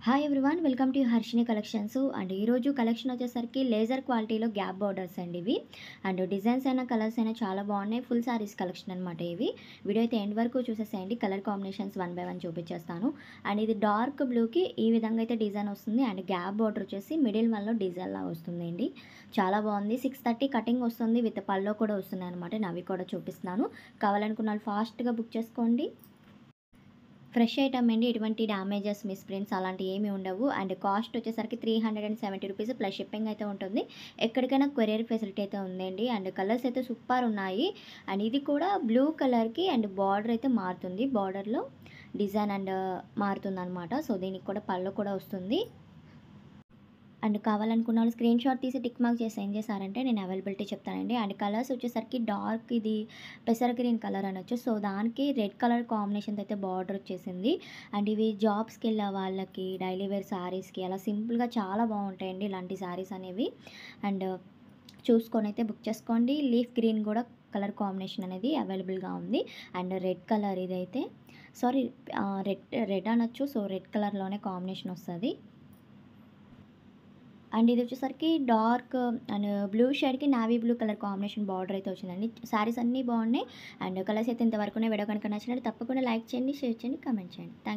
Hi everyone welcome to Harshini collections and ఈరోజు collection వచ్చేసరికి laser క్వాలిటీలో గ్యాప్ బార్డర్స్ అండి ఇవి అండ్ డిజైన్స్ అయినా కలర్స్ అయినా చాలా బాగున్నాయి. ఫుల్ సారీస్ కలెక్షన్ అనమాట ఇవి. వీడియో అయితే ఎండ్ వరకు చూసేసేయండి. Colour combinations one by one చూపించేస్తాను. అండ్ ఇది డార్క్ బ్లూకి ఈ విధంగా అయితే డిజైన్ వస్తుంది. అండ్ గ్యాప్ బార్డర్ వచ్చేసి మిడిల్ వన్లో డిజైన్ లా వస్తుందండి. చాలా బాగుంది. 630 కటింగ్ వస్తుంది. విత్ పల్లో కూడా వస్తున్నాయి అనమాట. నేను అవి కూడా చూపిస్తున్నాను. కావాలనుకున్న వాళ్ళు ఫాస్ట్గా బుక్ చేసుకోండి. ఫ్రెష్ ఐటమ్ అండి. ఎటువంటి డ్యామేజెస్ మిస్ప్రింట్స్ అలాంటివి ఏమీ ఉండవు. అండ్ కాస్ట్ వచ్చేసరికి 370 రూపీస్ ప్లస్ షిప్పింగ్ అయితే ఉంటుంది. ఎక్కడికైనా కొరియర్ ఫెసిలిటీ అయితే ఉందండి. అండ్ కలర్స్ అయితే సూపర్ ఉన్నాయి. అండ్ ఇది కూడా బ్లూ కలర్కి అండ్ బార్డర్ అయితే మారుతుంది. బార్డర్లో డిజైన్ అండ్ మారుతుంది అనమాట. సో దీనికి కూడా పళ్ళు కూడా వస్తుంది. అండ్ కావాలనుకున్న వాళ్ళు స్క్రీన్ షాట్ తీసి టిక్ మార్క్ చేసి ఏం చేశారంటే నేను అవైలబిలిటీ చెప్తానండి. అండ్ కలర్స్ వచ్చేసరికి డార్క్ ఇది పెసర గ్రీన్ కలర్ అనొచ్చు. సో దానికి రెడ్ కలర్ కాంబినేషన్తో అయితే బార్డర్ వచ్చేసింది. అండ్ ఇవి జాబ్స్కి వెళ్ళే వాళ్ళకి డైలీ వేర్ శారీస్కి అలా సింపుల్గా చాలా బాగుంటాయండి ఇలాంటి శారీస్ అనేవి. అండ్ చూసుకొని అయితే బుక్ చేసుకోండి. లీఫ్ గ్రీన్ కూడా కలర్ కాంబినేషన్ అనేది అవైలబుల్గా ఉంది. అండ్ రెడ్ కలర్ ఇదైతే సారీ రెడ్ రెడ్ అనొచ్చు. సో రెడ్ కలర్లోనే కాంబినేషన్ వస్తుంది. అండ్ ఇది వచ్చేసరికి డార్క్ అండ్ బ్లూ షేడ్కి navy blue colour combination border అయితే వచ్చిందండి. శారీస్ అన్నీ బాగున్నాయి. అండ్ కలర్స్ అయితే ఇంతవరకునే వీడియో కనుక నచ్చినట్టు తప్పకుండా లైక్ చేయండి, షేర్ చేయండి, కామెంట్ చేయండి. థ్యాంక్